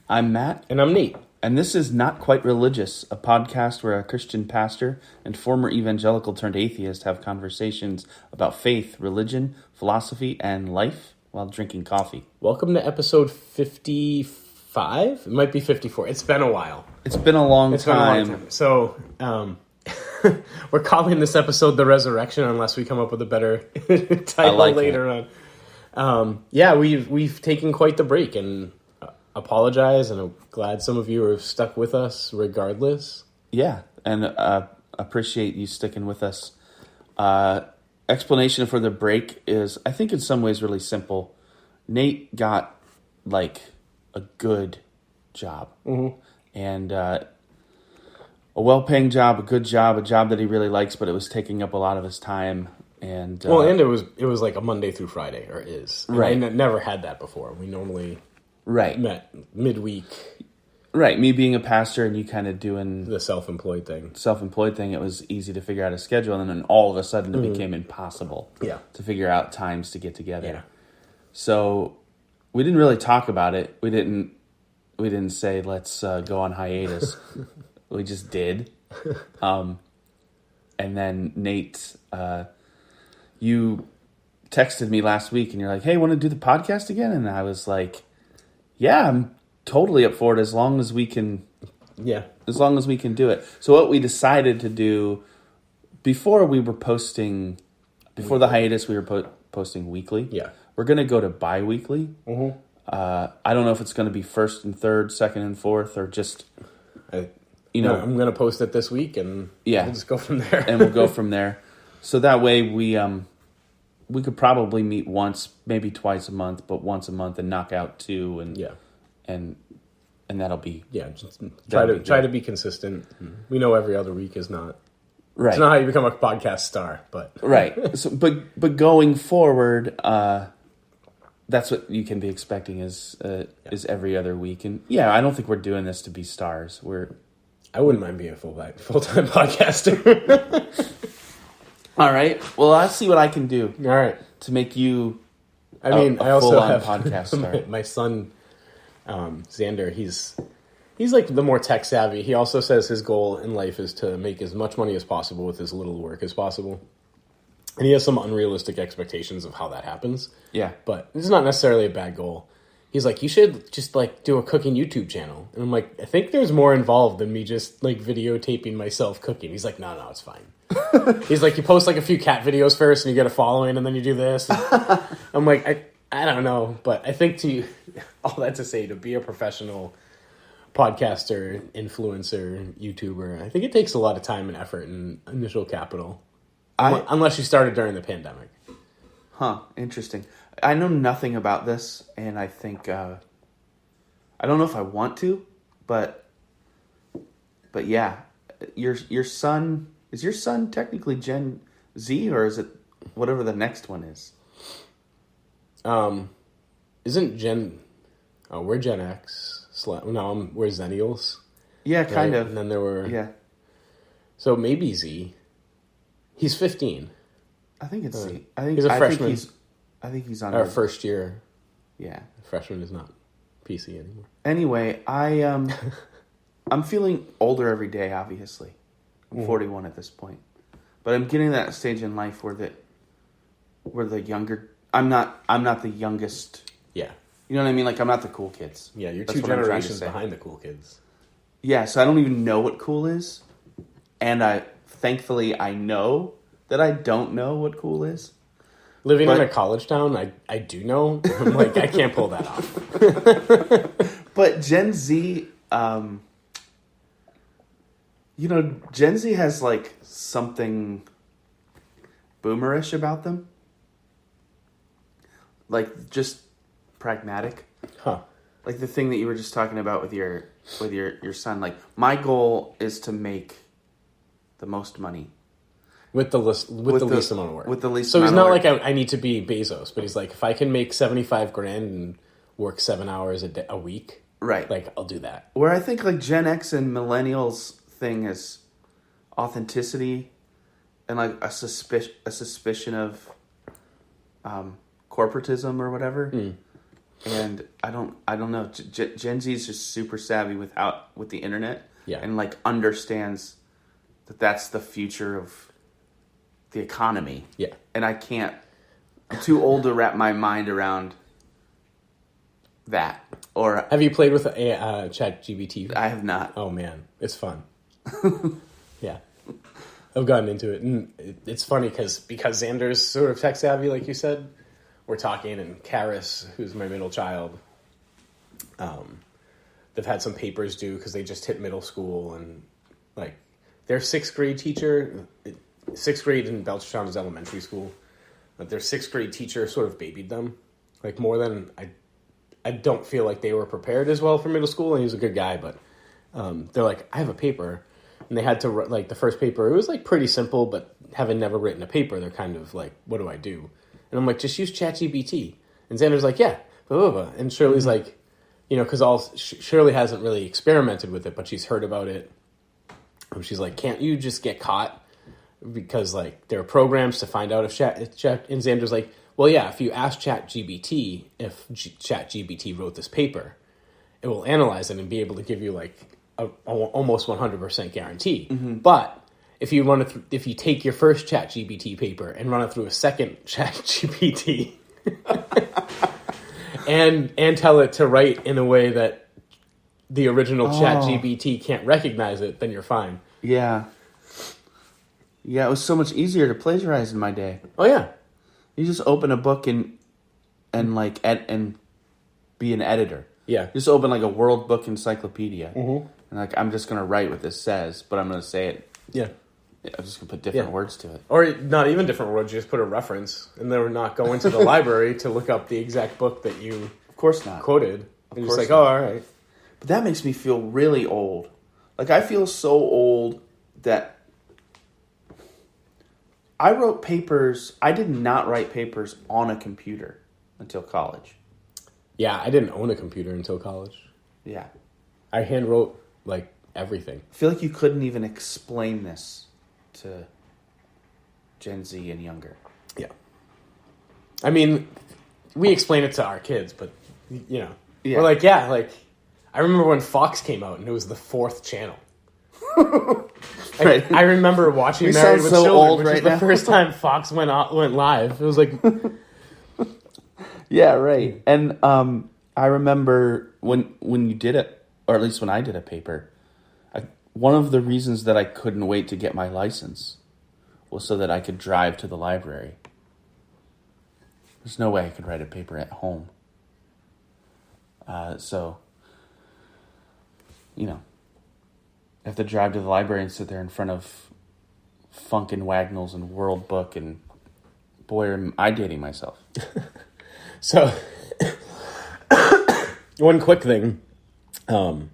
I'm Matt. And I'm Nate. And this is Not Quite Religious, a podcast where a Christian pastor and former evangelical turned atheist have conversations about faith, religion, philosophy, and life while drinking coffee. Welcome to episode 55? It might be 54. It's been a while. It's been a long time. So, we're calling this episode The Resurrection unless we come up with a better title later on. We've taken quite the break and apologize, and I'm glad some of you are stuck with us regardless. Yeah, and appreciate you sticking with us. Explanation for the break is, I think in some ways, really simple. Nate got, a good job. Mm-hmm. And a well-paying job, a good job, a job that he really likes, but it was taking up a lot of his time. And and it was like a Monday through Friday, or is. And right. I never had that before. We normally met midweek. Right, me being a pastor and you kind of doing the self-employed thing, it was easy to figure out a schedule, and then all of a sudden it became impossible to figure out times to get together. Yeah. So we didn't really talk about it. We didn't say, let's go on hiatus. We just did. And then Nate, you texted me last week and you're like, hey, want to do the podcast again? And I was like, yeah, I'm totally up for it as long as we can. Yeah. As long as we can do it. So what we decided to do before the hiatus, we were posting weekly. Yeah. We're going to go to bi-weekly. Mm-hmm. I don't know if it's going to be first and third, second and fourth, or just, I'm going to post it this week, and we'll just go from there. And we'll go from there. So that way we could probably meet once, maybe twice a month, but once a month and knock out two, and that'll be just try to be consistent. We know every other week is not right. It's not how you become a podcast star, but right. So, but going forward, that's what you can be expecting is every other week, and I don't think we're doing this to be stars. I wouldn't mind being a full-time podcaster. All right. Well, I'll see what I can do. All right. To make you I also have podcast star. My son, Xander, he's like the more tech savvy. He also says his goal in life is to make as much money as possible with as little work as possible. And he has some unrealistic expectations of how that happens. Yeah. But it's not necessarily a bad goal. He's like, you should just do a cooking YouTube channel. And I'm like, I think there's more involved than me just videotaping myself cooking. He's like, no, it's fine. He's like, you post a few cat videos first and you get a following and then you do this. I'm like, I don't know. But I think all that to say, to be a professional podcaster, influencer, YouTuber, I think it takes a lot of time and effort and initial capital. Unless you started during the pandemic. Huh, interesting. I know nothing about this, and I think I don't know if I want to, but yeah, your son technically Gen Z, or is it whatever the next one is? Isn't Gen? Oh, we're Gen X. No, we're Zennials. Yeah, kind of. And then there were So maybe Z. He's 15. I think it's Z. He's a freshman. I think he's on our first year. Yeah. Freshman is not PC anymore. Anyway, I'm feeling older every day, obviously. I'm 41 at this point. But I'm getting that stage in life where the younger I'm not the youngest. Yeah. You know what I mean? I'm not the cool kids. Yeah, you're two generations behind the cool kids. Yeah, so I don't even know what cool is. And thankfully I know that I don't know what cool is. Living in a college town, I do know. I'm like, I can't pull that off. But Gen Z, Gen Z has something boomerish about them. Just pragmatic. Huh. The thing that you were just talking about with your son. My goal is to make the most money. With the least amount of work. With the least so amount he's not of work. I need to be Bezos, but he's like, if I can make $75,000 and work 7 hours a week, right? I'll do that. Where I think Gen X and millennials thing is authenticity and a suspicion of corporatism or whatever. And I don't know. Gen Z is just super savvy with the internet. Yeah. And like understands that that's the future of the economy. Yeah. And I'm too old to wrap my mind around that. Or have you played with ChatGPT? I have not. Oh man, it's fun. Yeah. I've gotten into it, and it's funny because Xander's sort of tech savvy, like you said. We're talking, and Karis, who's my middle child, they've had some papers due because they just hit middle school, and like their 6th grade teacher, 6th grade in Belchertown is elementary school, but their 6th grade teacher sort of babied them, like more than I don't feel like they were prepared as well for middle school, and he was a good guy, but they're like, I have a paper, and they had to write, like the first paper, it was like pretty simple, but having never written a paper, they're kind of like, what do I do? And I'm like, just use ChatGPT. And Xander's like, yeah, blah, blah, blah. And Shirley's like, because Shirley hasn't really experimented with it, but she's heard about it. And she's like, can't you just get caught? Because like there are programs to find out if Chat. And Xander's like, well, yeah, if you ask ChatGPT if ChatGPT wrote this paper, it will analyze it and be able to give you like a almost 100% guarantee. Mm-hmm. But if you run it through, if you take your first ChatGPT paper and run it through a second ChatGPT and tell it to write in a way that the original ChatGPT can't recognize it, then you're fine. Yeah. Yeah, it was so much easier to plagiarize in my day. Oh yeah. You just open a book and be an editor. Yeah. Just open like a World Book Encyclopedia. Mm-hmm. And like I'm just gonna write what this says, but I'm gonna say it. Yeah. I'm just gonna put different words to it. Or not even different words, you just put a reference, and they're not going to the library to look up the exact book that you of course not quoted. They're just like, not. oh, all right. But that makes me feel really old. Like I feel so old that I wrote papers. I did not write papers on a computer until college. Yeah, I didn't own a computer until college. Yeah. I hand wrote like everything. I feel like you couldn't even explain this to Gen Z and younger. Yeah. I mean, we explain it to our kids, but, we're like, I remember when Fox came out and it was the 4th channel. Right. I remember watching Married with Children, which is the first time Fox went live. It was like... Yeah, right. And I remember when you did it, or at least when I did a paper, one of the reasons that I couldn't wait to get my license was so that I could drive to the library. There's no way I could write a paper at home. So, I have to drive to the library and sit there in front of Funkin' Wagnalls and World Book, and boy, am I dating myself. So, one quick thing.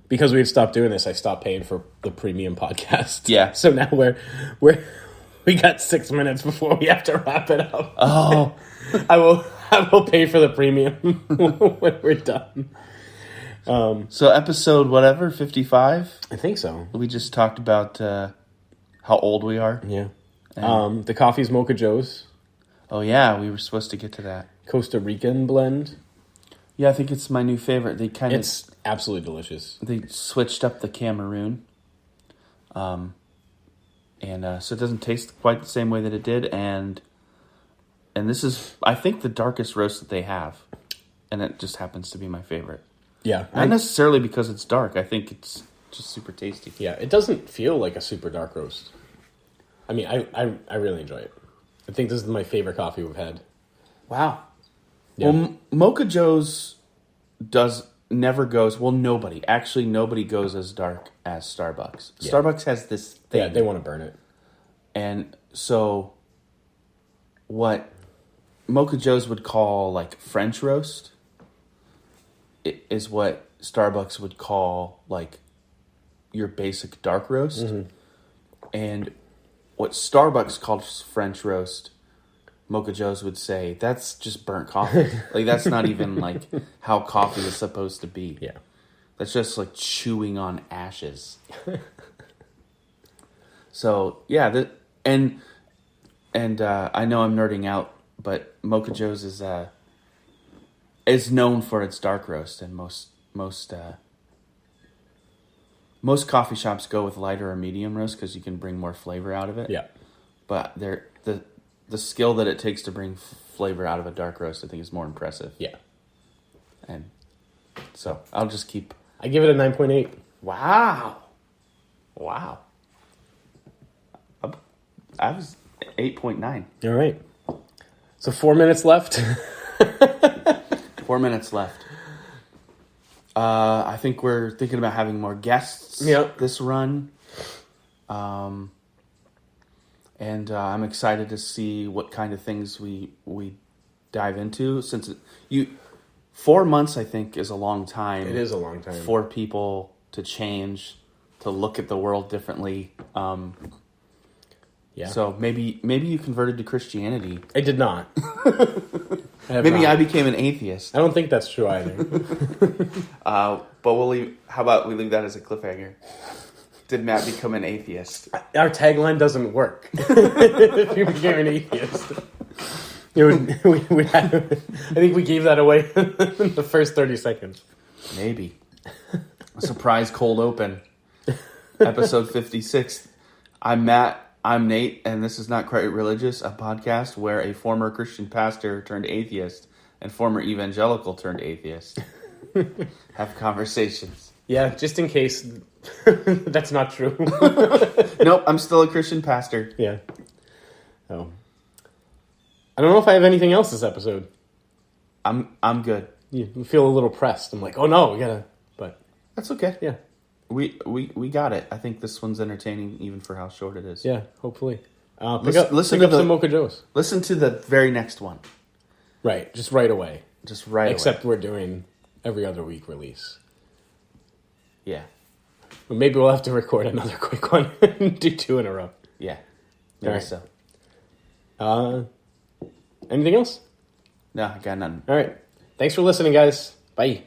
Because we had stopped doing this, I stopped paying for the premium podcast. Yeah. So now we got 6 minutes before we have to wrap it up. Oh, I will pay for the premium when we're done. So episode 55? I think so. We just talked about how old we are. Yeah. The coffee's Mocha Joe's. Oh yeah, we were supposed to get to that. Costa Rican blend. Yeah, I think it's my new favorite. It's absolutely delicious. They switched up the Cameroon. So it doesn't taste quite the same way that it did, and this is, I think, the darkest roast that they have, and it just happens to be my favorite. Yeah. Not necessarily because it's dark. I think it's just super tasty. Yeah, it doesn't feel like a super dark roast. I mean, I really enjoy it. I think this is my favorite coffee we've had. Wow. Yeah. Well, Mocha Joe's never goes, nobody goes as dark as Starbucks. Yeah. Starbucks has this thing. Yeah, they want to burn it. And so what Mocha Joe's would call like French roast is what Starbucks would call like your basic dark roast. Mm-hmm. And what Starbucks calls French roast, Mocha Joe's would say, that's just burnt coffee. Like, that's not even, like, how coffee is supposed to be. Yeah. That's just, like, chewing on ashes. So, yeah, and I know I'm nerding out, but Mocha Joe's is is known for its dark roast, and most coffee shops go with lighter or medium roast because you can bring more flavor out of it. Yeah. But the skill that it takes to bring flavor out of a dark roast, I think, is more impressive. Yeah. And so I'll just keep. I give it a 9.8. Wow. I was 8.9. All right. So 4 minutes left. 4 minutes left. I think we're thinking about having more guests this run. And I'm excited to see what kind of things we dive into. Since 4 months, I think, is a long time. It is a long time. For people to change, to look at the world differently. Yeah. So maybe you converted to Christianity. I did not. I became an atheist. I don't think that's true either. But we'll leave. How about we leave that as a cliffhanger? Did Matt become an atheist? Our tagline doesn't work. If you became an atheist, I think we gave that away in the first 30 seconds. Maybe. A surprise cold open. Episode 56. I'm Matt. I'm Nate, and this is Not Quite Religious, a podcast where a former Christian pastor turned atheist and former evangelical turned atheist have conversations. Yeah, just in case that's not true. Nope, I'm still a Christian pastor. Yeah. Oh. I don't know if I have anything else this episode. I'm good. You feel a little pressed. I'm like, oh no, we gotta. But that's okay. Yeah. We got it. I think this one's entertaining even for how short it is. Yeah, hopefully. Pick up some Mocha Joes. Listen to the very next one. Right, just right away. Except we're doing every other week release. Yeah. But maybe we'll have to record another quick one and do 2 in a row. Yeah. Maybe so. Anything else? No, I got nothing. All right. Thanks for listening, guys. Bye.